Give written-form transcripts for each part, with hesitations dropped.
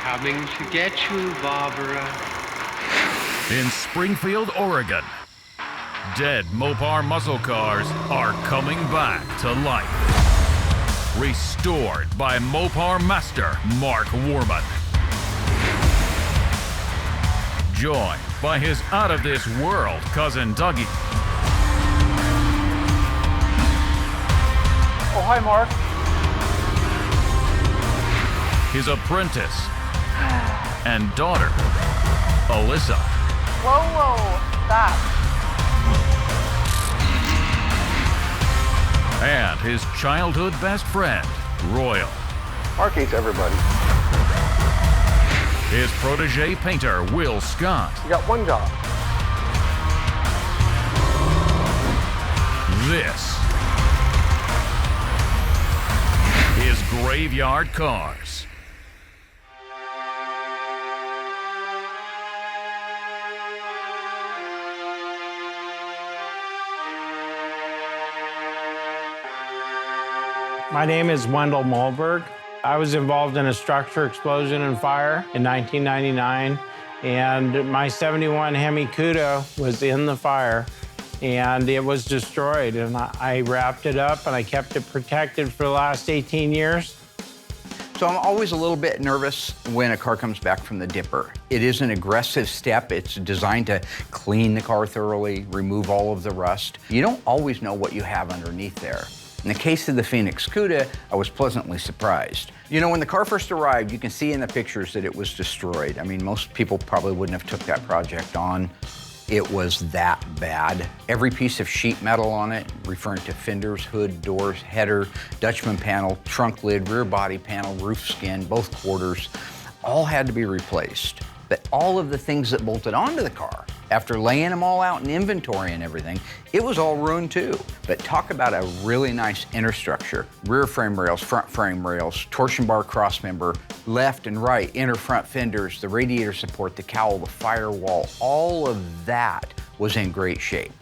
coming to get you, Barbara. In Springfield, Oregon, dead Mopar muscle cars are coming back to life. Restored by Mopar master Mark Warman. Joined by his out-of-this-world cousin Dougie. Oh, hi, Mark. His apprentice and daughter, Alyssa. Whoa, stop. And his childhood best friend, Royal. Mark hates everybody. His protege painter, Will Scott. You got one job. This is Graveyard Carz. My name is Wendell Mulberg. I was involved in a structure explosion and fire in 1999, and my 71 Hemi Cuda was in the fire, and it was destroyed, and I wrapped it up, and I kept it protected for the last 18 years. So I'm always a little bit nervous when a car comes back from the dipper. It is an aggressive step. It's designed to clean the car thoroughly, remove all of the rust. You don't always know what you have underneath there. In the case of the Phoenix Cuda, I was pleasantly surprised. You know, when the car first arrived, you can see in the pictures that it was destroyed. I mean, most people probably wouldn't have took that project on. It was that bad. Every piece of sheet metal on it, referring to fenders, hood, doors, header, Dutchman panel, trunk lid, rear body panel, roof skin, both quarters, all had to be replaced. But all of the things that bolted onto the car, after laying them all out in inventory and everything, it was all ruined too. But talk about a really nice inner structure. Rear frame rails, front frame rails, torsion bar cross member, left and right, inner front fenders, the radiator support, the cowl, the firewall, all of that was in great shape.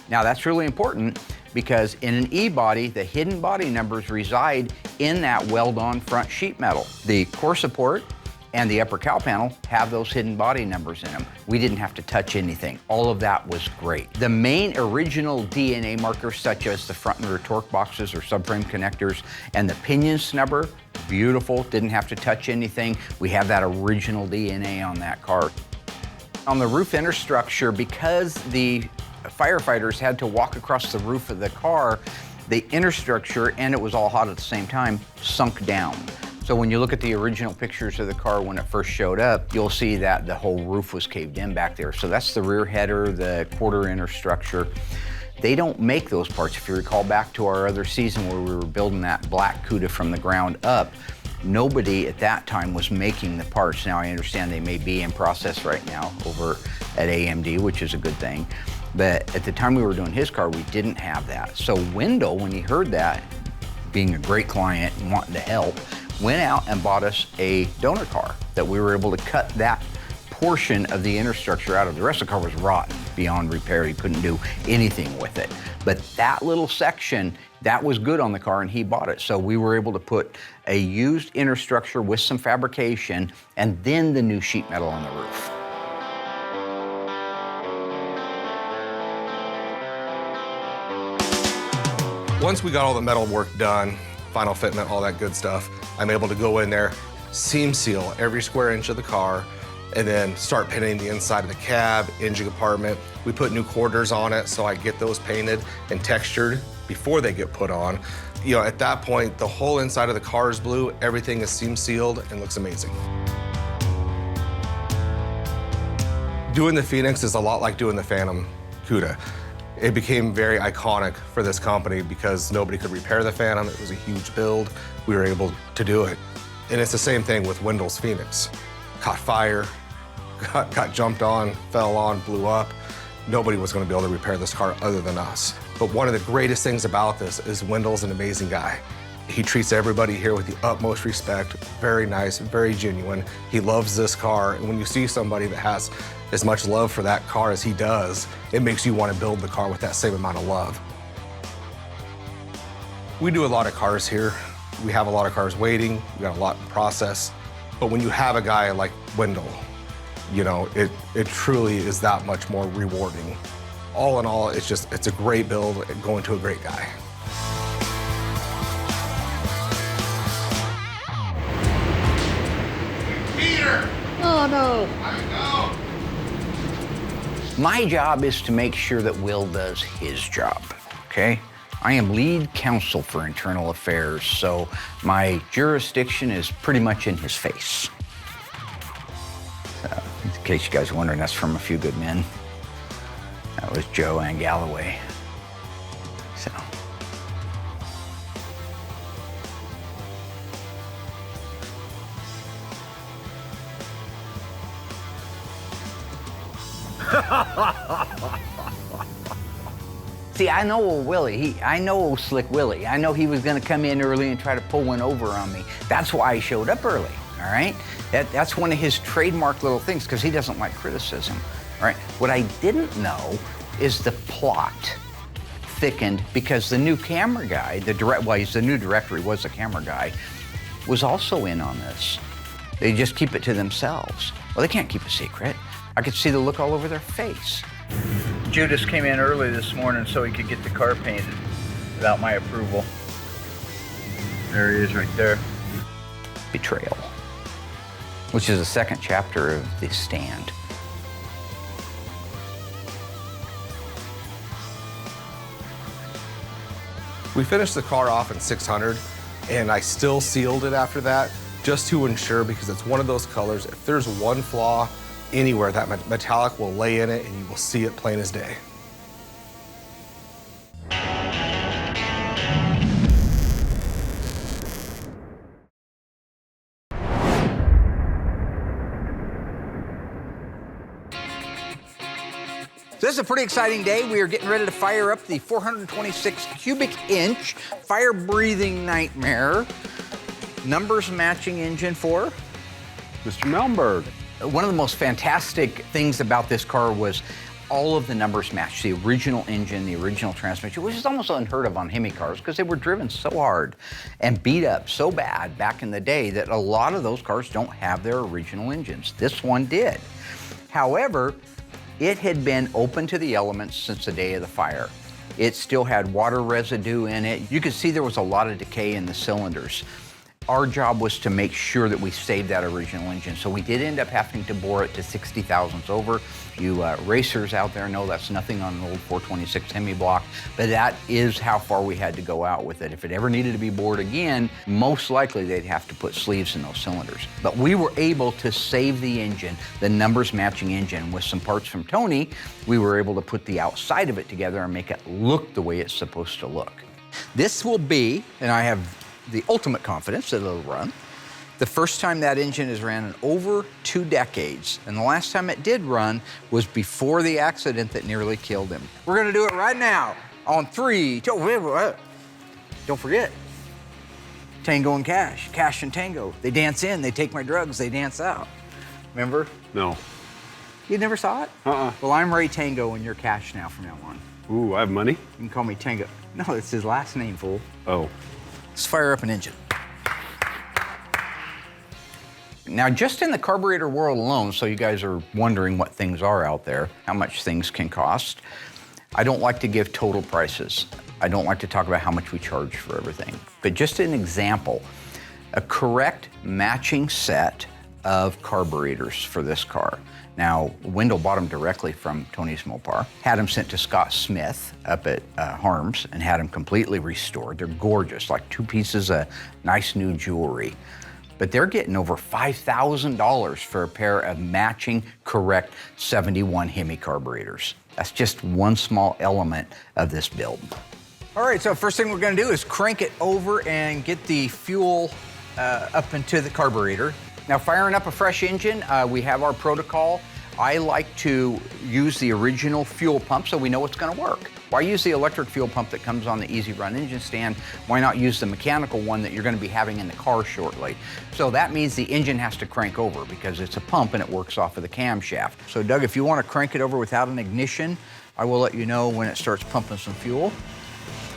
Now that's really important because in an E-body, the hidden body numbers reside in that weld-on front sheet metal. The core support and the upper cowl panel have those hidden body numbers in them. We didn't have to touch anything. All of that was great. The main original DNA markers, such as the front and rear torque boxes or subframe connectors and the pinion snubber, beautiful, didn't have to touch anything. We have that original DNA on that car. On the roof inner structure, because the firefighters had to walk across the roof of the car, the inner structure, and it was all hot at the same time, sunk down. So when you look at the original pictures of the car when it first showed up, you'll see that the whole roof was caved in back there. So that's the rear header, the quarter inner structure. They don't make those parts. If you recall back to our other season where we were building that black Cuda from the ground up, nobody at that time was making the parts. Now I understand they may be in process right now over at AMD, which is a good thing. But at the time we were doing his car, we didn't have that. So Wendell, when he heard that, being a great client and wanting to help, went out and bought us a donor car that we were able to cut that portion of the inner structure out of. The rest of the car was rotten beyond repair. You couldn't do anything with it. But that little section, that was good on the car and he bought it. So we were able to put a used inner structure with some fabrication and then the new sheet metal on the roof. Once we got all the metal work done, final fitment, all that good stuff, I'm able to go in there, seam seal every square inch of the car, and then start painting the inside of the cab, engine compartment. We put new quarters on it, so I get those painted and textured before they get put on. You know, at that point, the whole inside of the car is blue, everything is seam sealed and looks amazing. Doing the Phoenix is a lot like doing the Phantom Cuda. It became very iconic for this company because nobody could repair the Phantom. It was a huge build. We were able to do it. And it's the same thing with Wendell's Phoenix. Caught fire, got jumped on, fell on, blew up. Nobody was going to be able to repair this car other than us. But one of the greatest things about this is Wendell's an amazing guy. He treats everybody here with the utmost respect, very nice, very genuine. He loves this car, and when you see somebody that has as much love for that car as he does, it makes you want to build the car with that same amount of love. We do a lot of cars here. We have a lot of cars waiting. We got a lot in process. But when you have a guy like Wendell, you know, it truly is that much more rewarding. All in all, it's a great build going to a great guy. Peter! Oh, no. I know. My job is to make sure that Will does his job, okay? I am lead counsel for internal affairs, so my jurisdiction is pretty much in his face. So, in case you guys are wondering, that's from A Few Good Men. That was Joe and Galloway. So. See, I know old Willie. I know old Slick Willie. I know he was gonna come in early and try to pull one over on me. That's why he showed up early, all right? That's one of his trademark little things, because he doesn't like criticism, all right? What I didn't know is the plot thickened because the new camera guy, he's the new director, he was the camera guy, was also in on this. They just keep it to themselves. Well, they can't keep a secret. I could see the look all over their face. Judas came in early this morning so he could get the car painted without my approval. There he is right there. Betrayal, which is the second chapter of The Stand. We finished the car off in 600, and I still sealed it after that, just to ensure, because it's one of those colors, if there's one flaw anywhere, that metallic will lay in it and you will see it plain as day. So this is a pretty exciting day. We are getting ready to fire up the 426 cubic inch fire-breathing nightmare. Numbers matching engine for Mr. Melmberg. one of the most fantastic things about this car was all of the numbers matched. The original engine, the original transmission, which is almost unheard of on Hemi cars because they were driven so hard and beat up so bad back in the day that a lot of those cars don't have their original engines. This one did. However, it had been open to the elements since the day of the fire. It still had water residue in it. You could see there was a lot of decay in the cylinders. Our job was to make sure that we saved that original engine. So we did end up having to bore it to 60 thousandths over. You racers out there know that's nothing on an old 426 Hemi block, but that is how far we had to go out with it. If it ever needed to be bored again, most likely they'd have to put sleeves in those cylinders. But we were able to save the engine, the numbers matching engine. With some parts from Tony, we were able to put the outside of it together and make it look the way it's supposed to look. This will be, and I have the ultimate confidence that it'll run, the first time that engine has ran in over 2 decades. And the last time it did run was before the accident that nearly killed him. We're gonna do it right now on 3, 2, don't forget, Tango and Cash, Cash and Tango. They dance in, they take my drugs, they dance out. Remember? No. You never saw it? Well, I'm Ray Tango and you're Cash now from now on. Ooh, I have money? You can call me Tango. No, it's his last name, fool. Oh. Let's fire up an engine. Now, just in the carburetor world alone, so you guys are wondering what things are out there, how much things can cost, I don't like to give total prices. I don't like to talk about how much we charge for everything. But just an example, a correct matching set of carburetors for this car. Now, Wendell bought them directly from Tony's Mopar, had them sent to Scott Smith up at Harms and had them completely restored. They're gorgeous, like 2 pieces of nice new jewelry. But they're getting over $5,000 for a pair of matching, correct 71 Hemi carburetors. That's just one small element of this build. All right, so first thing we're gonna do is crank it over and get the fuel up into the carburetor. Now, firing up a fresh engine, we have our protocol. I like to use the original fuel pump so we know it's gonna work. Why use the electric fuel pump that comes on the Easy Run engine stand? Why not use the mechanical one that you're gonna be having in the car shortly? So that means the engine has to crank over because it's a pump and it works off of the camshaft. So Doug, if you wanna crank it over without an ignition, I will let you know when it starts pumping some fuel.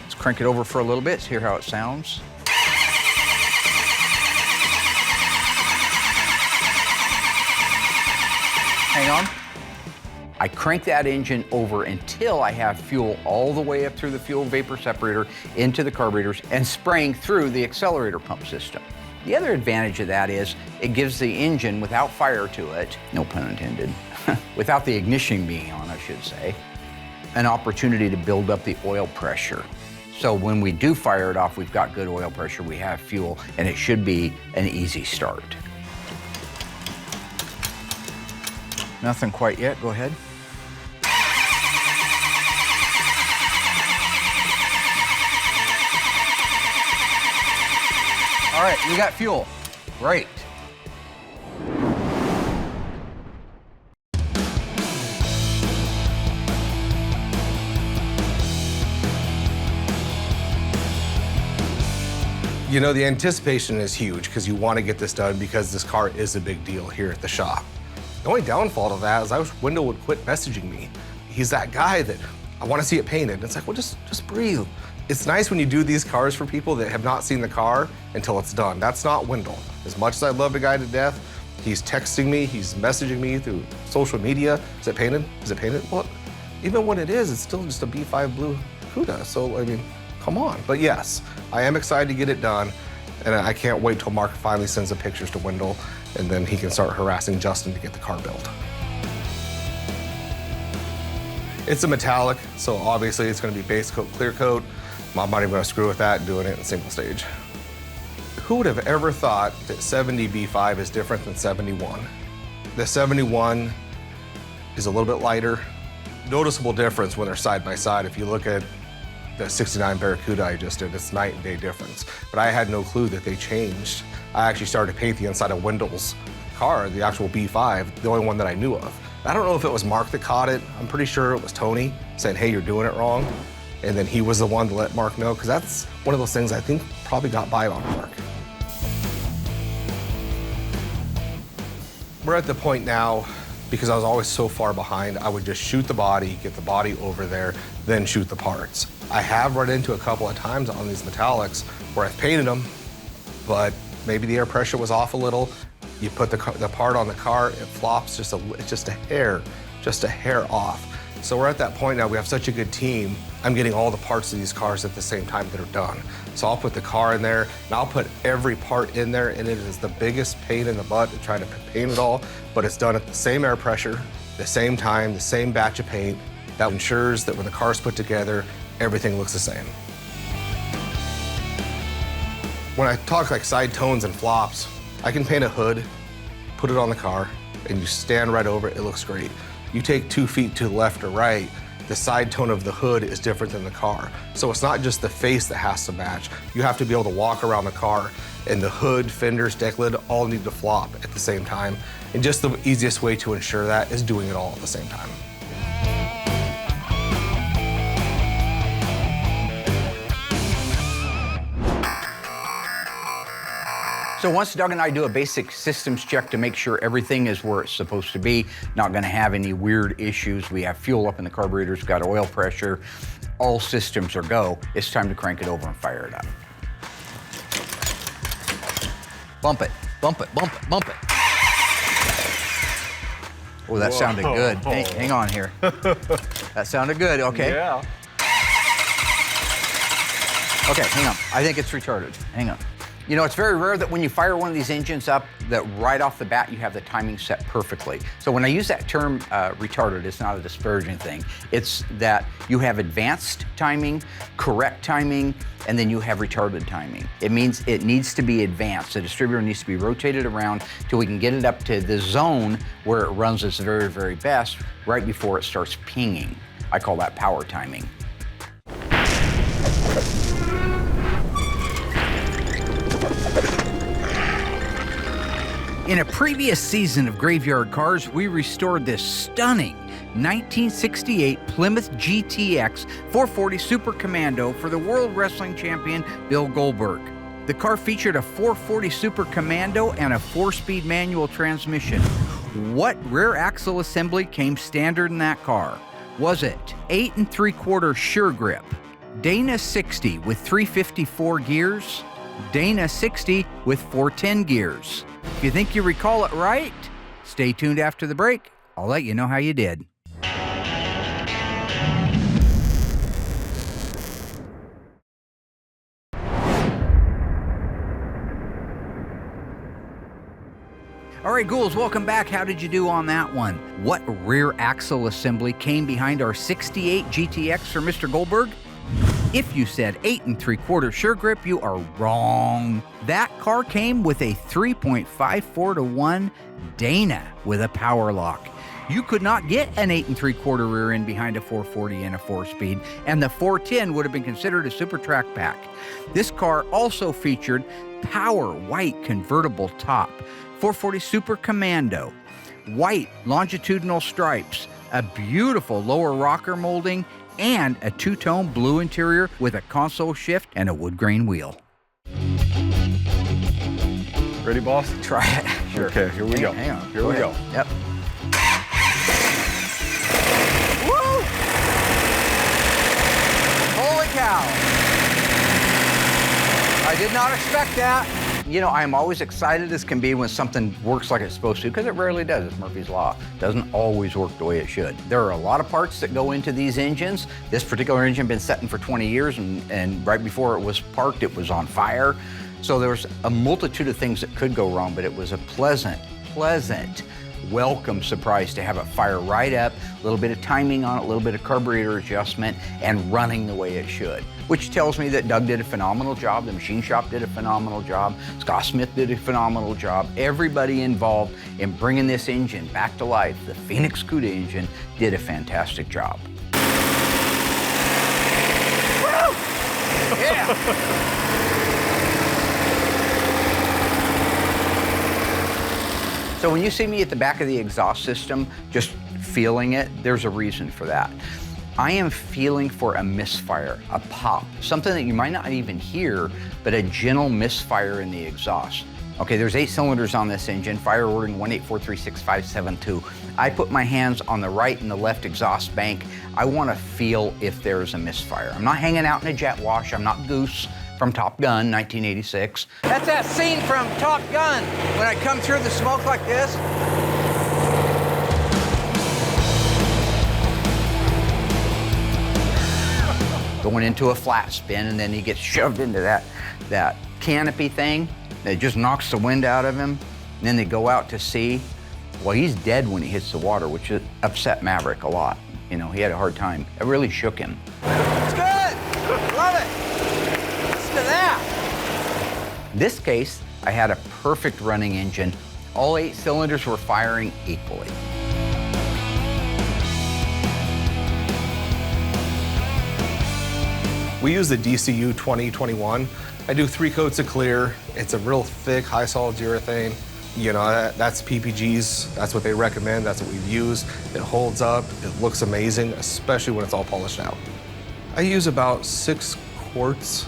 Let's crank it over for a little bit, hear how it sounds. Hang on. I crank that engine over until I have fuel all the way up through the fuel vapor separator into the carburetors and spraying through the accelerator pump system. The other advantage of that is it gives the engine, without fire to it, no pun intended, without the ignition being on, I should say, an opportunity to build up the oil pressure. So when we do fire it off, we've got good oil pressure, we have fuel, and it should be an easy start. Nothing quite yet, go ahead. All right, we got fuel. Great. You know, the anticipation is huge because you want to get this done because this car is a big deal here at the shop. The only downfall to that is I wish Wendell would quit messaging me. He's that guy that I want to see it painted. It's like, well, just breathe. It's nice when you do these cars for people that have not seen the car until it's done. That's not Wendell. As much as I love the guy to death, he's texting me, he's messaging me through social media. Is it painted? Is it painted? Well, even when it is, it's still just a B5 blue Cuda. So, I mean, come on. But yes, I am excited to get it done. And I can't wait till Mark finally sends the pictures to Wendell, and then he can start harassing Justin to get the car built. It's a metallic, so obviously it's gonna be base coat, clear coat. I'm not even gonna screw with that, doing it in single stage. Who would have ever thought that 70 B5 is different than 71? The 71 is a little bit lighter. Noticeable difference when they're side by side. If you look at the 69 Barracuda I just did, it's night and day difference. But I had no clue that they changed. I actually started to paint the inside of Wendell's car, the actual B5, the only one that I knew of. I don't know if it was Mark that caught it. I'm pretty sure it was Tony saying, hey, you're doing it wrong. And then he was the one to let Mark know, because that's one of those things I think probably got by on Mark. We're at the point now, because I was always so far behind, I would just shoot the body, get the body over there, then shoot the parts. I have run into a couple of times on these metallics where I've painted them, but maybe the air pressure was off a little. You put the part on the car, it flops just a hair off. So we're at that point now, we have such a good team. I'm getting all the parts of these cars at the same time that are done. So I'll put the car in there, and I'll put every part in there, and it is the biggest pain in the butt to try to paint it all, but it's done at the same air pressure, the same time, the same batch of paint. That ensures that when the car's put together, everything looks the same. When I talk like side tones and flops, I can paint a hood, put it on the car, and you stand right over it, it looks great. You take 2 feet to the left or right, the side tone of the hood is different than the car. So it's not just the face that has to match. You have to be able to walk around the car, and the hood, fenders, deck lid all need to flop at the same time. And just the easiest way to ensure that is doing it all at the same time. So once Doug and I do a basic systems check to make sure everything is where it's supposed to be, not gonna have any weird issues, we have fuel up in the carburetors, got oil pressure, all systems are go, it's time to crank it over and fire it up. Bump it, bump it, bump it, bump it. Oh, that sounded good. Hey, hang on here. That sounded good, okay. Yeah. Okay, hang on. I think it's retarded. Hang on. You know, it's very rare that when you fire one of these engines up, that right off the bat you have the timing set perfectly. So when I use that term retarded, it's not a disparaging thing. It's that you have advanced timing, correct timing, and then you have retarded timing. It means it needs to be advanced. The distributor needs to be rotated around till we can get it up to the zone where it runs its very, very best right before it starts pinging. I call that power timing. In a previous season of Graveyard Cars, we restored this stunning 1968 Plymouth GTX 440 Super Commando for the World Wrestling Champion Bill Goldberg. The car featured a 440 Super Commando and a 4-speed manual transmission. What rear axle assembly came standard in that car? Was it 8 3/4 Sure Grip, Dana 60 with 354 gears, Dana 60 with 410 gears? If you think you recall it right, stay tuned after the break. I'll let you know how you did. All right, Ghouls, welcome back. How did you do on that one? What rear axle assembly came behind our 68 GTX for Mr. Goldberg? If you said 8 3/4 sure grip, you are wrong. That car came with a 3.54-to-1 Dana with a power lock. You could not get an 8 3/4 rear end behind a 440 and a 4-speed, and the 410 would have been considered a super track pack. This car also featured power white convertible top, 440 Super Commando, white longitudinal stripes, a beautiful lower rocker molding, and a two-tone blue interior with a console shift and a wood grain wheel. Ready, boss? Try it. Sure. Okay, here we go. Hang on. Here we go. Yep. Woo! Holy cow. I did not expect that. You know, I'm always excited as can be when something works like it's supposed to, because it rarely does. It's Murphy's Law. It doesn't always work the way it should. There are a lot of parts that go into these engines. This particular engine been setting for 20 years, and right before it was parked, it was on fire. So there was a multitude of things that could go wrong, but it was a pleasant, welcome surprise to have it fire right up, a little bit of timing on it, a little bit of carburetor adjustment, and running the way it should. Which tells me that Doug did a phenomenal job, the machine shop did a phenomenal job, Scott Smith did a phenomenal job. Everybody involved in bringing this engine back to life, the Phoenix Cuda engine, did a fantastic job. Woo! Yeah! So when you see me at the back of the exhaust system, just feeling it, there's a reason for that. I am feeling for a misfire, a pop, something that you might not even hear, but a gentle misfire in the exhaust. Okay, there's 8 cylinders on this engine, fire ordering 184366572. I put my hands on the right and the left exhaust bank. I want to feel if there's a misfire. I'm not hanging out in a jet wash. I'm not Goose from Top Gun, 1986. That's that scene from Top Gun when I come through the smoke like this. Going into a flat spin, and then he gets shoved into that canopy thing that just knocks the wind out of him. And then they go out to sea. Well, he's dead when he hits the water, which upset Maverick a lot. You know, he had a hard time. It really shook him. It's good. Love it. Listen to that. In this case, I had a perfect running engine. All 8 cylinders were firing equally. We use the DCU 2021. I do 3 coats of clear. It's a real thick, high solids urethane. You know, that's PPG's. That's what they recommend. That's what we've used. It holds up. It looks amazing, especially when it's all polished out. I use about 6 quarts.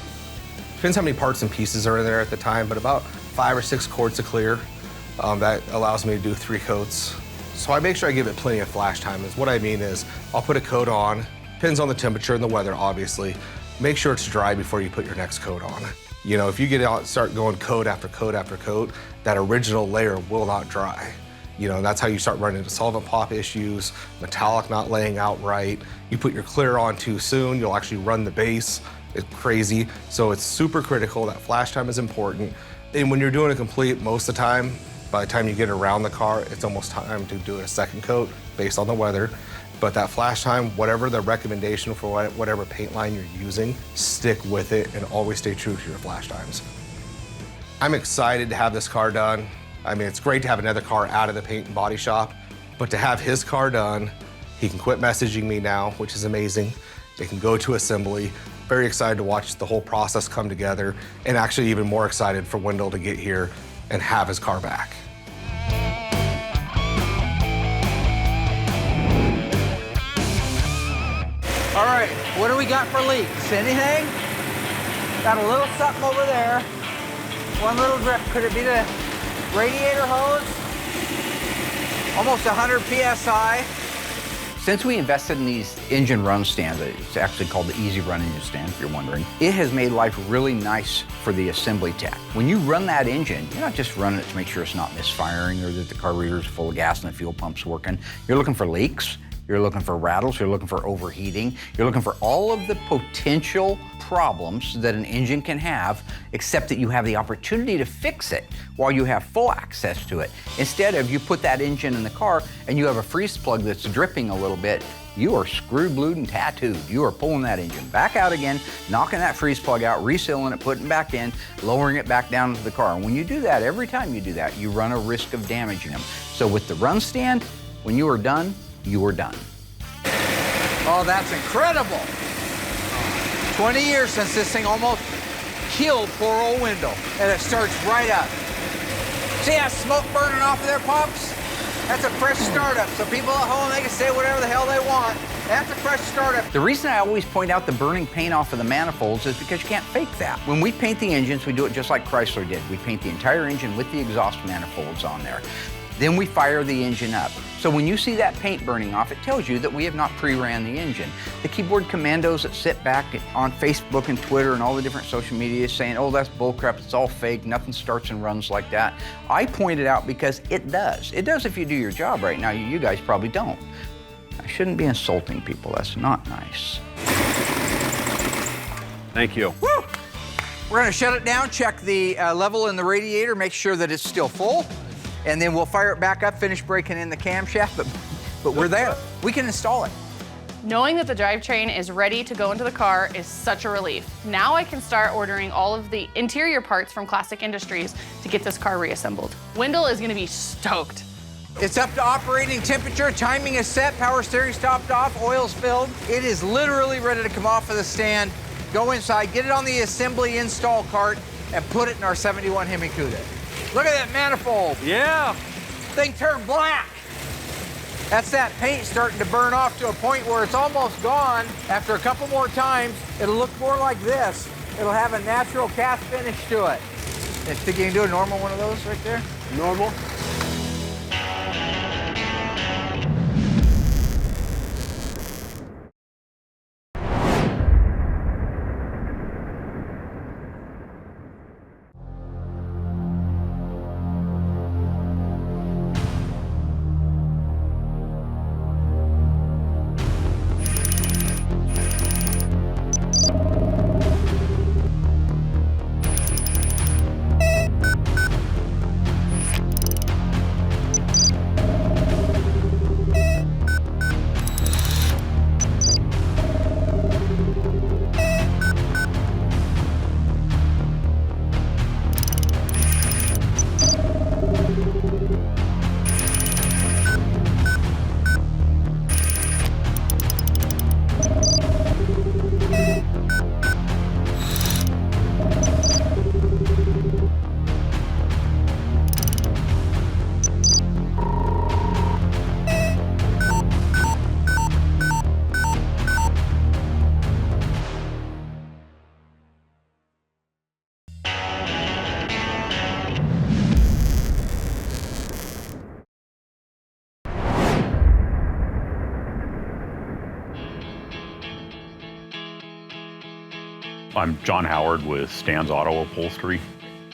Depends how many parts and pieces are in there at the time, but about 5 or 6 quarts of clear. That allows me to do 3 coats. So I make sure I give it plenty of flash time. What I mean is, I'll put a coat on. Depends on the temperature and the weather, obviously. Make sure it's dry before you put your next coat on. You know, if you get out and start going coat after coat after coat, that original layer will not dry. You know, that's how you start running into solvent pop issues, metallic not laying out right. You put your clear on too soon, you'll actually run the base. It's crazy. So it's super critical. That flash time is important. And when you're doing a complete, most of the time, by the time you get around the car, it's almost time to do a second coat based on the weather. But that flash time, whatever the recommendation for whatever paint line you're using, stick with it and always stay true to your flash times. I'm excited to have this car done. I mean, it's great to have another car out of the paint and body shop, but to have his car done, he can quit messaging me now, which is amazing. It can go to assembly. Very excited to watch the whole process come together, and actually even more excited for Wendell to get here and have his car back. All right, what do we got for leaks? Anything? Got a little something over there. One little drip. Could it be the radiator hose? Almost 100 PSI. Since we invested in these engine run stands, it's actually called the Easy Run engine stand, if you're wondering, it has made life really nice for the assembly tech. When you run that engine, you're not just running it to make sure it's not misfiring or that the carburetor is full of gas and the fuel pump's working. You're looking for leaks, you're looking for rattles, you're looking for overheating, you're looking for all of the potential problems that an engine can have, except that you have the opportunity to fix it while you have full access to it. Instead of you put that engine in the car and you have a freeze plug that's dripping a little bit, you are screwed, glued, and tattooed. You are pulling that engine back out again, knocking that freeze plug out, resealing it, putting it back in, lowering it back down into the car. And when you do that, every time you do that, you run a risk of damaging them. So with the run stand, when you are done, you are done. Oh, that's incredible. 20 years since this thing almost killed poor old Wendell, and it starts right up. See that smoke burning off of their Pops? That's a fresh startup, so people at home, they can say whatever the hell they want. That's a fresh startup. The reason I always point out the burning paint off of the manifolds is because you can't fake that. When we paint the engines, we do it just like Chrysler did. We paint the entire engine with the exhaust manifolds on there. Then we fire the engine up. So when you see that paint burning off, it tells you that we have not pre-ran the engine. The keyboard commandos that sit back on Facebook and Twitter and all the different social media saying, oh, that's bullcrap, it's all fake, nothing starts and runs like that. I point it out because it does. It does if you do your job right. Now, you guys probably don't. I shouldn't be insulting people, that's not nice. Thank you. Woo! We're gonna shut it down, check the level in the radiator, make sure that it's still full, and then we'll fire it back up, finish breaking in the camshaft, but we're there. We can install it. Knowing that the drivetrain is ready to go into the car is such a relief. Now I can start ordering all of the interior parts from Classic Industries to get this car reassembled. Wendell is gonna be stoked. It's up to operating temperature, timing is set, power steering's topped off, oil's filled. It is literally ready to come off of the stand, go inside, get it on the assembly install cart, and put it in our 71 Hemi Cuda. Look at that manifold. Yeah. Thing turned black. That's that paint starting to burn off to a point where it's almost gone. After a couple more times, it'll look more like this. It'll have a natural cast finish to it. Think you can do a normal one of those right there? Normal. I'm John Howard with Stan's Auto Upholstery.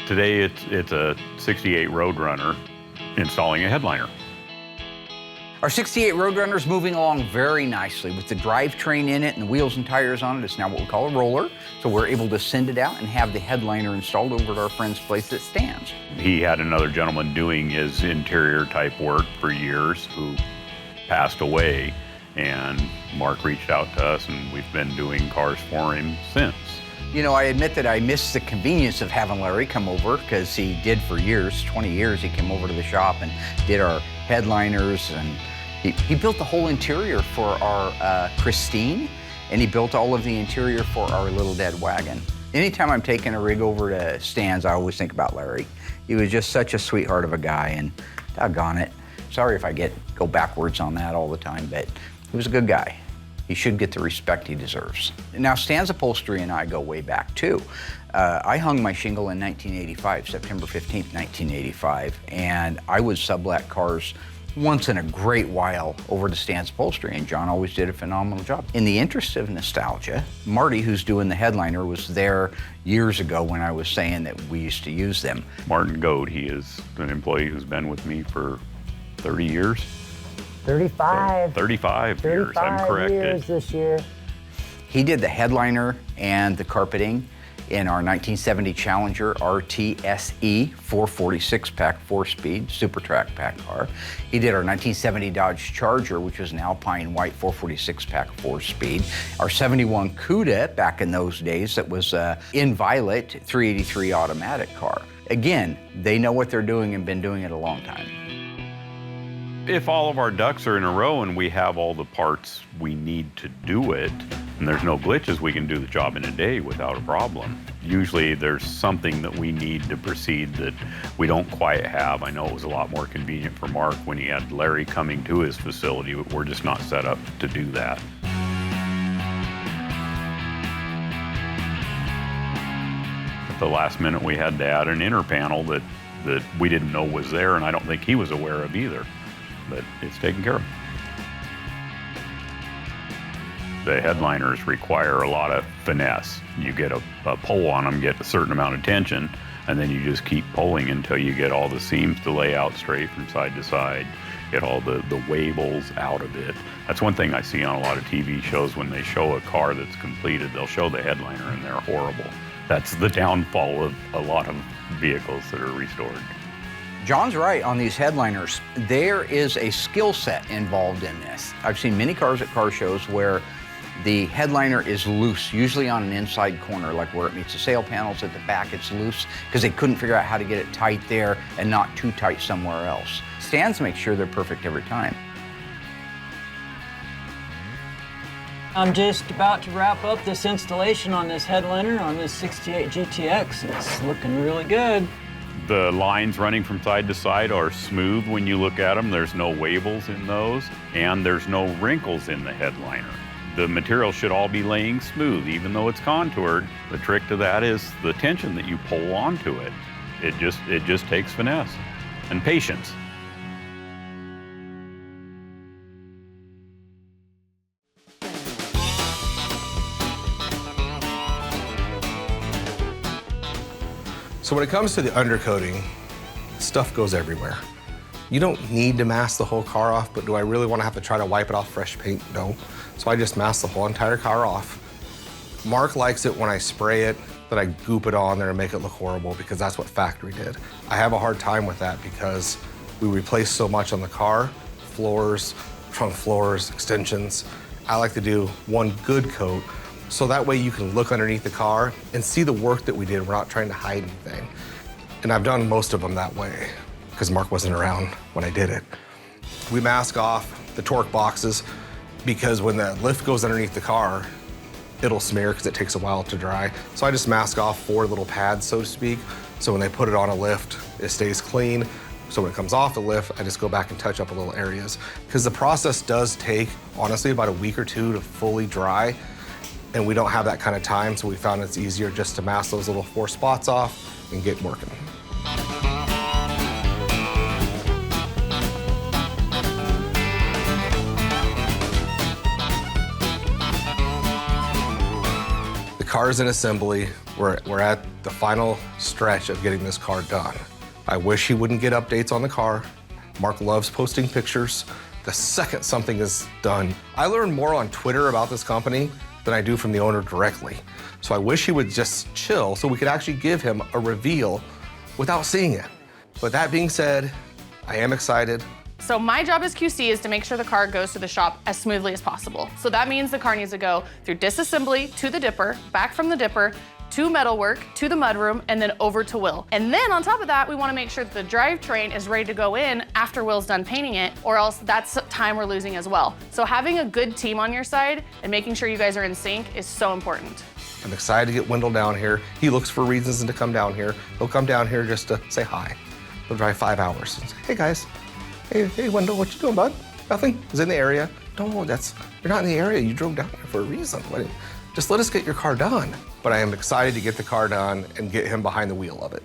Today it's a 68 Roadrunner installing a headliner. Our 68 Roadrunner is moving along very nicely with the drivetrain in it and the wheels and tires on it. It's now what we call a roller. So we're able to send it out and have the headliner installed over at our friend's place that stands. He had another gentleman doing his interior type work for years who passed away, and Mark reached out to us and we've been doing cars for him since. You know, I admit that I miss the convenience of having Larry come over, because he did for years, 20 years, he came over to the shop and did our headliners, and he built the whole interior for our Christine, and he built all of the interior for our little dead wagon. Anytime I'm taking a rig over to Stan's, I always think about Larry. He was just such a sweetheart of a guy, and doggone it. Sorry if I go backwards on that all the time, but he was a good guy. He should get the respect he deserves. Now, Stan's Upholstery and I go way back, too. I hung my shingle in 1985, September 15th, 1985, and I would sublet cars once in a great while over to Stan's Upholstery, and John always did a phenomenal job. In the interest of nostalgia, Marty, who's doing the headliner, was there years ago when I was saying that we used to use them. Martin Goad, he is an employee who's been with me for 30 years. 35. So 35 years, I'm 35 corrected. years this year. He did the headliner and the carpeting in our 1970 Challenger RTSE 446-pack 4-speed Super Track pack car. He did our 1970 Dodge Charger, which was an Alpine White 446-pack 4-speed. Our 71 Cuda, back in those days, that was in Violet 383 automatic car. Again, they know what they're doing and been doing it a long time. If all of our ducks are in a row and we have all the parts we need to do it, and there's no glitches, we can do the job in a day without a problem. Usually there's something that we need to proceed that we don't quite have. I know it was a lot more convenient for Mark when he had Larry coming to his facility, but we're just not set up to do that. At the last minute, we had to add an inner panel that we didn't know was there, and I don't think he was aware of either. But it's taken care of. The headliners require a lot of finesse. You get a pull on them, get a certain amount of tension, and then you just keep pulling until you get all the seams to lay out straight from side to side, get all the wavels out of it. That's one thing I see on a lot of TV shows. When they show a car that's completed, they'll show the headliner and they're horrible. That's the downfall of a lot of vehicles that are restored. John's right on these headliners. There is a skill set involved in this. I've seen many cars at car shows where the headliner is loose, usually on an inside corner, like where it meets the sail panels at the back, it's loose, because they couldn't figure out how to get it tight there and not too tight somewhere else. Stands make sure they're perfect every time. I'm just about to wrap up this installation on this headliner on this 68 GTX. It's looking really good. The lines running from side to side are smooth when you look at them. There's no wavels in those, and there's no wrinkles in the headliner. The material should all be laying smooth, even though it's contoured. The trick to that is the tension that you pull onto it. It just takes finesse and patience. So when it comes to the undercoating, stuff goes everywhere. You don't need to mask the whole car off, but do I really want to have to try to wipe it off fresh paint? No. So I just mask the whole entire car off. Mark likes it when I spray it, that I goop it on there and make it look horrible, because that's what factory did. I have a hard time with that because we replace so much on the car, floors, trunk floors, extensions. I like to do one good coat, so that way you can look underneath the car and see the work that we did. We're not trying to hide anything. And I've done most of them that way, because Mark wasn't around when I did it. We mask off the torque boxes, because when the lift goes underneath the car, it'll smear because it takes a while to dry. So I just mask off 4 little pads, so to speak, so when they put it on a lift, it stays clean. So when it comes off the lift, I just go back and touch up little areas. Because the process does take, honestly, about a week or 2 to fully dry, and we don't have that kind of time, so we found it's easier just to mask those little 4 spots off and get working. The car's in assembly. We're at the final stretch of getting this car done. I wish he wouldn't get updates on the car. Mark loves posting pictures. The second something is done, I learned more on Twitter about this company than I do from the owner directly. So I wish he would just chill so we could actually give him a reveal without seeing it. But that being said, I am excited. So my job as QC is to make sure the car goes to the shop as smoothly as possible. So that means the car needs to go through disassembly to the dipper, back from the dipper, to metalwork, to the mudroom, and then over to Will. And then on top of that, we wanna make sure that the drivetrain is ready to go in after Will's done painting it, or else that's time we're losing as well. So having a good team on your side and making sure you guys are in sync is so important. I'm excited to get Wendell down here. He looks for reasons to come down here. He'll come down here just to say hi. He'll drive 5 hours and say, hey guys, hey Wendell, what you doing, bud? Nothing, he's in the area. No, you're not in the area. You drove down here for a reason. Just let us get your car done. But I am excited to get the car done and get him behind the wheel of it.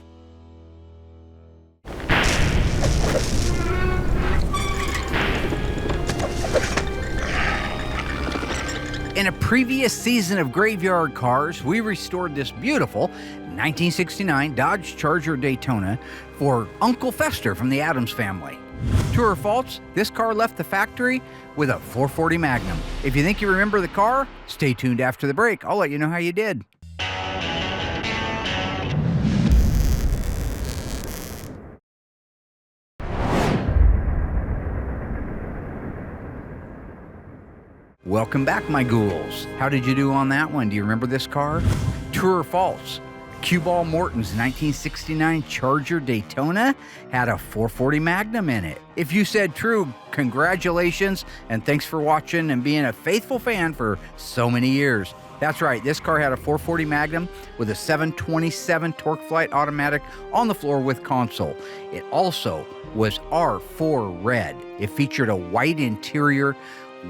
previous season of Graveyard Cars, we restored this beautiful 1969 Dodge Charger Daytona for Uncle Fester from the Addams family. True or false, this car left the factory with a 440 Magnum. If you think you remember the car, stay tuned after the break. I'll let you know how you did. Welcome back, my ghouls. How did you do on that one? Do you remember this car? True or false? Cue Ball Morton's 1969 Charger Daytona had a 440 Magnum in it. If you said true, congratulations, and thanks for watching and being a faithful fan for so many years. That's right, this car had a 440 Magnum with a 727 Torque Flight automatic on the floor with console. It also was R4 red. It featured a white interior,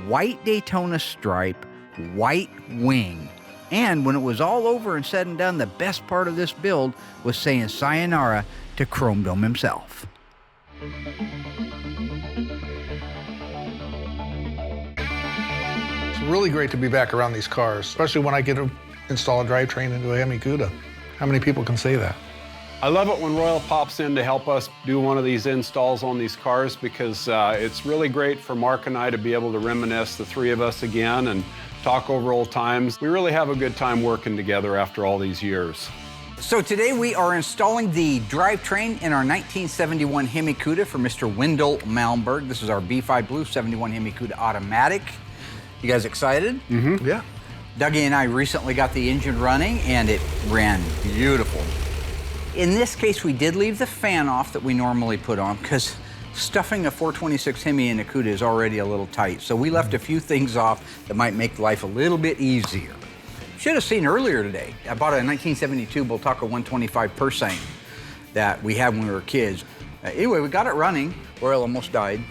white Daytona stripe, white wing. And when it was all over and said and done, the best part of this build was saying sayonara to Chrome Dome himself. It's really great to be back around these cars, especially when I get to install a drivetrain into a Hemi Cuda. How many people can say that? I love it when Royal pops in to help us do one of these installs on these cars because it's really great for Mark and I to be able to reminisce, the three of us again, and talk over old times. We really have a good time working together after all these years. So today we are installing the drivetrain in our 1971 Hemi Cuda for Mr. Wendell Malmberg. This is our B5 Blue 71 Hemi Cuda automatic. You guys excited? Mm-hmm. Yeah. Dougie and I recently got the engine running and it ran beautiful. In this case, we did leave the fan off that we normally put on because stuffing a 426 Hemi in a Cuda is already a little tight. So we left a few things off that might make life a little bit easier. Should have seen earlier today. I bought a 1972 Bultaco 125 Persane that we had when we were kids. Anyway, we got it running. Royal almost died,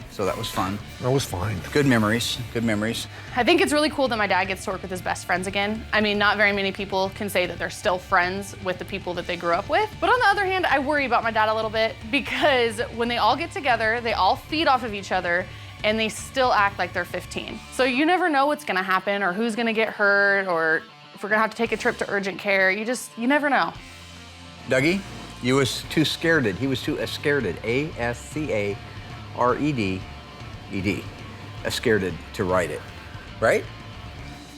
so that was fun. That was fine. Good memories, good memories. I think it's really cool that my dad gets to work with his best friends again. I mean, not very many people can say that they're still friends with the people that they grew up with. But on the other hand, I worry about my dad a little bit because when they all get together, they all feed off of each other and they still act like they're 15. So you never know what's gonna happen or who's gonna get hurt or if we're gonna have to take a trip to urgent care. You never know. Dougie, you was too scareded. He was too ascareded. A-S-C-A-R-E-D-E-D. Ascareded to write it. Right?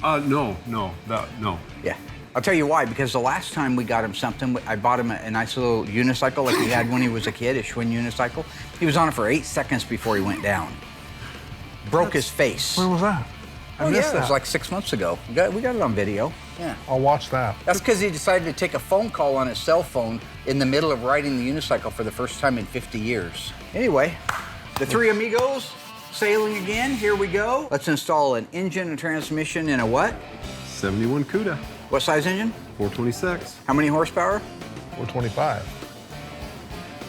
No. Yeah. I'll tell you why, because the last time we got him something, I bought him a nice little unicycle like he had when he was a kid, a Schwinn unicycle. He was on it for 8 seconds before he went down. Broke his face. When was that? I missed that. It was like 6 months ago. We got it on video. Yeah. I'll watch that. That's because he decided to take a phone call on his cell phone in the middle of riding the unicycle for the first time in 50 years. Anyway, the three amigos sailing again. Here we go. Let's install an engine and transmission in a what? 71 Cuda. What size engine? 426. How many horsepower? 425.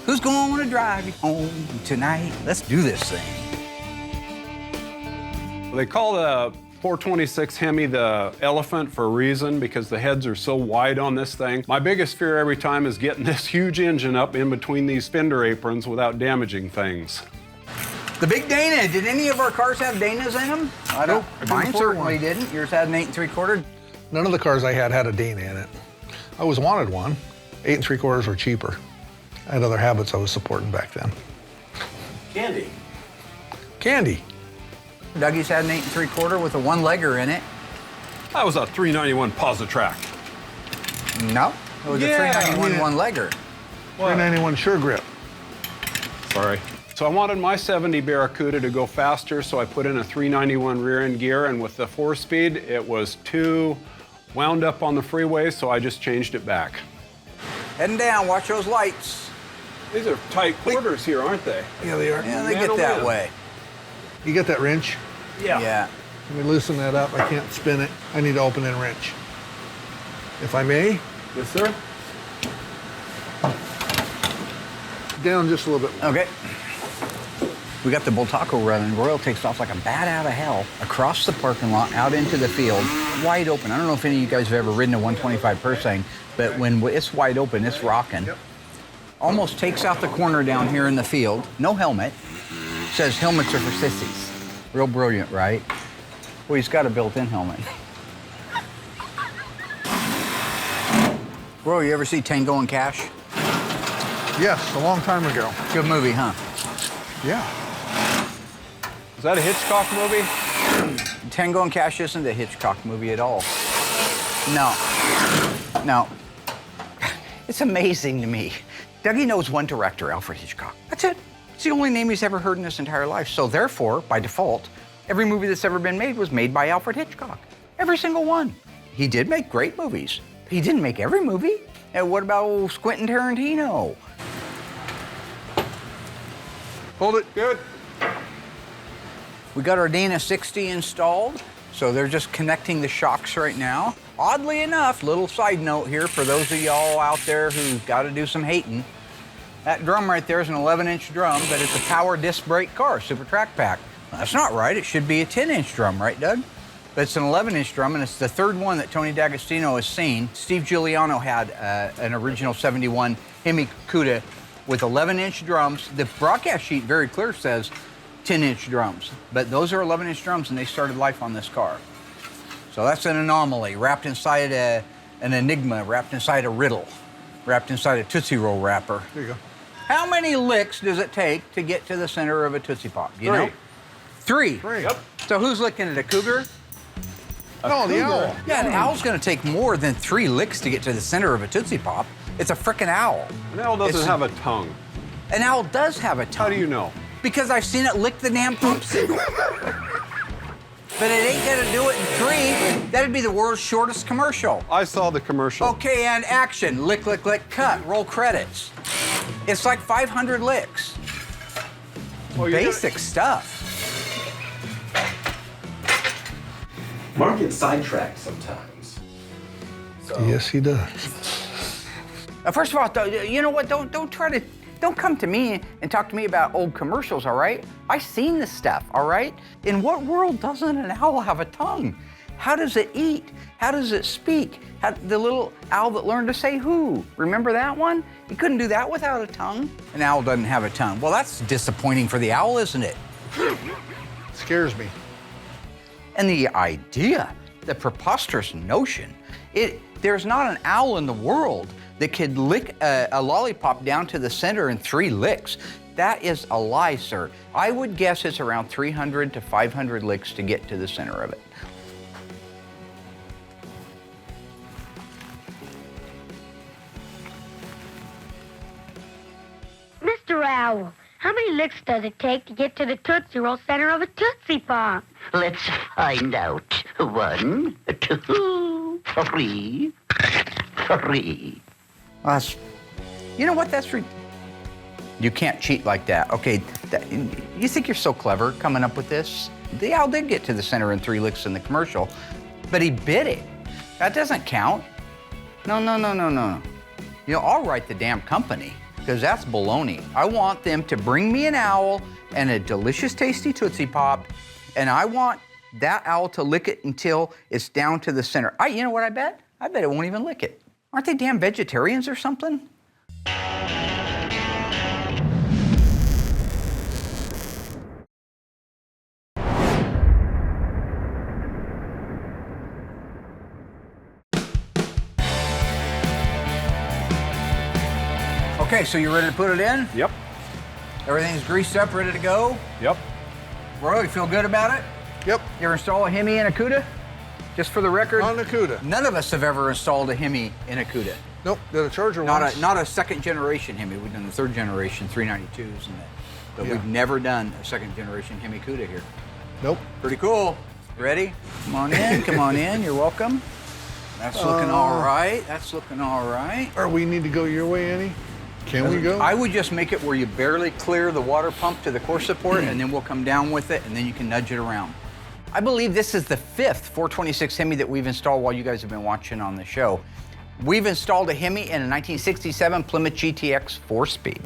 Who's going to drive you home tonight? Let's do this thing. They call the 426 Hemi the elephant for a reason because the heads are so wide on this thing. My biggest fear every time is getting this huge engine up in between these fender aprons without damaging things. The big Dana. Did any of our cars have Danas in them? I don't. Mine certainly didn't. Yours had an 8 3/4. None of the cars I had a Dana in it. I always wanted one. 8 3/4 were cheaper. I had other habits I was supporting back then. Candy. Candy. Dougie's had an 8 3/4 with a one-legger in it. That was a 391 Positrack. No, it was a 391 one-legger. 391 Sure Grip. Sorry. So I wanted my 70 Barracuda to go faster, so I put in a 391 rear-end gear, and with the 4-speed, it was too wound up on the freeway, so I just changed it back. Heading down, watch those lights. These are tight quarters here, aren't they? Yeah, they are. Yeah, they get that way. You get that wrench? Yeah. Let me loosen that up. I can't spin it. I need to open and wrench. If I may? Yes, sir. Down just a little bit more. Okay. We got the Bultaco running. Royal takes off like a bat out of hell across the parking lot, out into the field, wide open. I don't know if any of you guys have ever ridden a 125 Persane, but when it's wide open, it's rocking. Yep. Almost takes out the corner down here in the field. No helmet. Says helmets are for sissies. Real brilliant, right? Well, he's got a built-in helmet. Roy, you ever see Tango and Cash? Yes, a long time ago. Good movie, huh? Yeah. Is that a Hitchcock movie? Tango and Cash isn't a Hitchcock movie at all. No. No. It's amazing to me. Dougie knows one director, Alfred Hitchcock. That's it. It's the only name he's ever heard in his entire life. So therefore, by default, every movie that's ever been made was made by Alfred Hitchcock. Every single one. He did make great movies. He didn't make every movie. And what about old Quentin Tarantino? Hold it, good. We got our Dana 60 installed, so they're just connecting the shocks right now. Oddly enough, little side note here for those of y'all out there who've got to do some hating. That drum right there is an 11-inch drum, but it's a power disc brake car, Super Track Pack. Well, that's not right. It should be a 10-inch drum, right, Doug? But it's an 11-inch drum, and it's the third one that Tony D'Agostino has seen. Steve Giuliano had an original 71 Hemi Cuda with 11-inch drums. The broadcast sheet very clear says 10-inch drums, but those are 11-inch drums, and they started life on this car. So that's an anomaly, wrapped inside an enigma, wrapped inside a riddle, wrapped inside a Tootsie Roll wrapper. There you go. How many licks does it take to get to the center of a Tootsie Pop? Do you know? Three. Yep. So who's licking it, a cougar? No, the owl. Yeah, an owl's gonna take more than 3 licks to get to the center of a Tootsie Pop. It's a frickin' owl. An owl doesn't have a tongue. An owl does have a tongue. How do you know? Because I've seen it lick the damn popsicle. But it ain't gonna do it in 3. That'd be the world's shortest commercial. I saw the commercial. Okay, and action. Lick, lick, lick, cut. Roll credits. It's like 500 licks. Oh, Basic stuff. Mark gets sidetracked sometimes. So. Yes, he does. First of all, you know what? Don't come to me and talk to me about old commercials, all right? I've seen this stuff, all right? In what world doesn't an owl have a tongue? How does it eat? How does it speak? The little owl that learned to say who. Remember that one? You couldn't do that without a tongue. An owl doesn't have a tongue. Well, that's disappointing for the owl, isn't it? Scares me. And the idea, the preposterous notion, there's not an owl in the world that could lick a lollipop down to the center in 3 licks. That is a lie, sir. I would guess it's around 300 to 500 licks to get to the center of it. Mr. Owl, how many licks does it take to get to the Tootsie Roll center of a Tootsie Pop? Let's find out. 1, 2, 3, 3. You know what? You can't cheat like that. Okay, you think you're so clever coming up with this? The owl did get to the center in 3 licks in the commercial, but he bit it. That doesn't count. No. You know, I'll write the damn company, because that's baloney. I want them to bring me an owl and a delicious, tasty Tootsie Pop, and I want that owl to lick it until it's down to the center. You know what I bet? I bet it won't even lick it. Aren't they damn vegetarians or something? Okay, so you ready to put it in? Yep. Everything's greased up, ready to go? Yep. Roy, you feel good about it? Yep. You ever install a Hemi in a Cuda? Just for the record? On a Cuda. None of us have ever installed a Hemi in a Cuda. Nope, did a Charger once. Not a second generation Hemi. We've done the 3rd generation 392s and that. But we've never done a 2nd generation Hemi Cuda here. Nope. Pretty cool. Ready? Come on in, come on in. You're welcome. That's looking all right. That's looking all right. Or we need to go your way, Annie? Can we go? I would just make it where you barely clear the water pump to the core support, and then we'll come down with it, and then you can nudge it around. I believe this is the 5th 426 Hemi that we've installed while you guys have been watching on the show. We've installed a Hemi in a 1967 Plymouth GTX 4-speed.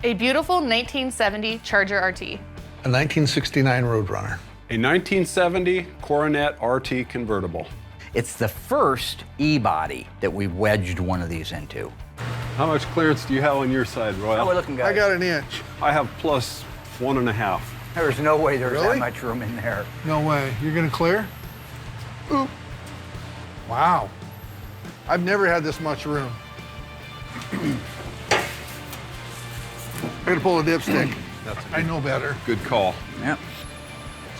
A beautiful 1970 Charger RT. A 1969 Roadrunner. A 1970 Coronet RT convertible. It's the first E-body that we've wedged one of these into. How much clearance do you have on your side, Royal? How are we looking, guys? I got an inch. I have plus 1.5. There's no way there's that much room in there. No way. You're gonna clear? Ooh. Wow. I've never had this much room. I gotta pull a dipstick. I know better. Good call. Yep.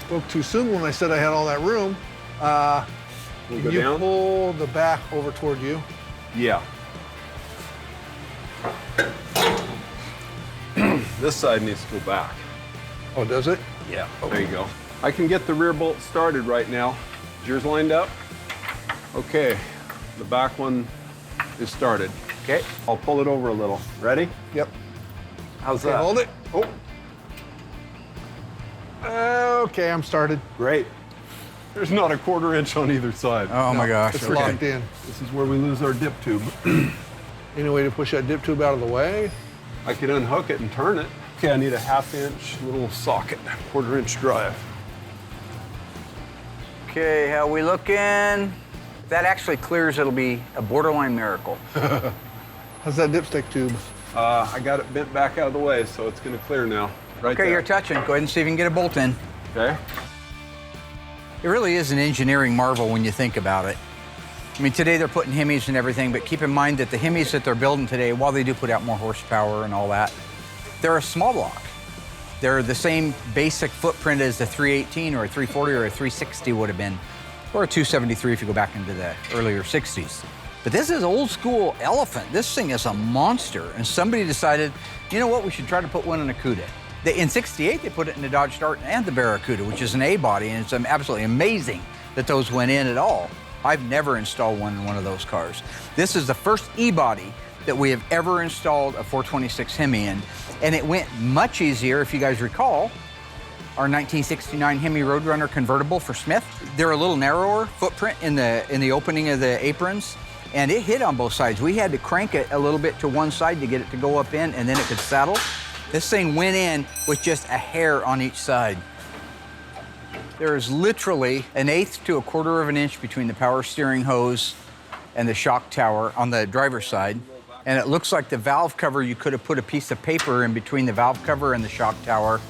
Spoke too soon when I said I had all that room. We'll Can go you down? pull the back over toward you? Yeah. This side needs to go back. Oh, does it? Yeah. There you go. I can get the rear bolt started right now. Is yours lined up? Okay. The back one is started. Okay. I'll pull it over a little. Ready? Yep. How's Okay, that? hold it. Oh. Okay, I'm started. Great. There's not a 1/4 inch on either side. Oh my gosh. It's okay. locked in. This is where we lose our dip tube. Any way to push that dip tube out of the way? I can unhook it and turn it. Okay, I need a 1/2 inch little socket, 1/4 inch drive. Okay, how we looking? If that actually clears, it'll be a borderline miracle. How's that dipstick tube? I got it bent back out of the way, so it's gonna clear now. Right Okay, there. you're touching. Go ahead and see if you can get a bolt in. Okay. It really is an engineering marvel when you think about it. I mean, today they're putting Hemis and everything, but keep in mind that the Hemis that they're building today, while they do put out more horsepower and all that, they're a small block. They're the same basic footprint as the 318 or a 340 or a 360 would have been, or a 273 if you go back into the earlier 60s. But this is old school elephant. This thing is a monster. And somebody decided, you know what, we should try to put one in a Cuda. In 68, they put it in the Dodge Dart and the Barracuda, which is an A-body, and it's absolutely amazing that those went in at all. I've never installed one in one of those cars. This is the first E-body that we have ever installed a 426 Hemi in, and it went much easier, if you guys recall, our 1969 Hemi Roadrunner convertible for Smith. They're a little narrower footprint in the opening of the aprons, and it hit on both sides. We had to crank it a little bit to one side to get it to go up in, and then it could saddle. This thing went in with just a hair on each side. There is literally 1/8 to 1/4 of an inch between the power steering hose and the shock tower on the driver's side. And it looks like the valve cover, you could have put a piece of paper in between the valve cover and the shock tower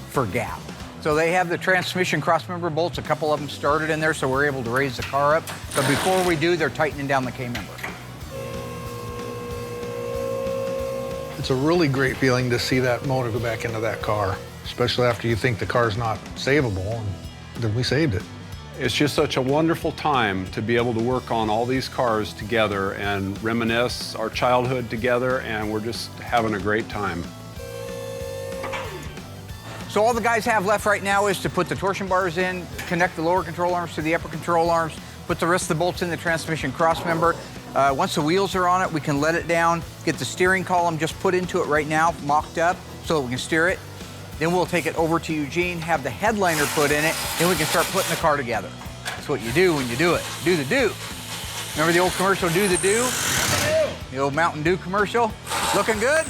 for gap. So they have the transmission crossmember bolts, a couple of them started in there, so we're able to raise the car up. But before we do, they're tightening down the K-member. It's a really great feeling to see that motor go back into that car, especially after you think the car's not savable, and then we saved it. It's just such a wonderful time to be able to work on all these cars together and reminisce our childhood together, and we're just having a great time. So all the guys have left right now is to put the torsion bars in, connect the lower control arms to the upper control arms, put the rest of the bolts in the transmission crossmember. Once the wheels are on it, we can let it down, get the steering column just put into it right now, mocked up, so that we can steer it. Then we'll take it over to Eugene, have the headliner put in it, then we can start putting the car together. That's what you do when you do it. Do the do. Remember the old commercial, Do the Do? The old Mountain Dew commercial? Looking good? Yep.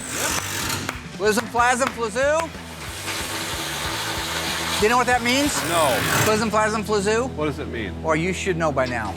Flizzum, flazzum, flazoo? Do you know what that means? No. Flizzum, flazzum, flazoo? What does it mean? Well, you should know by now.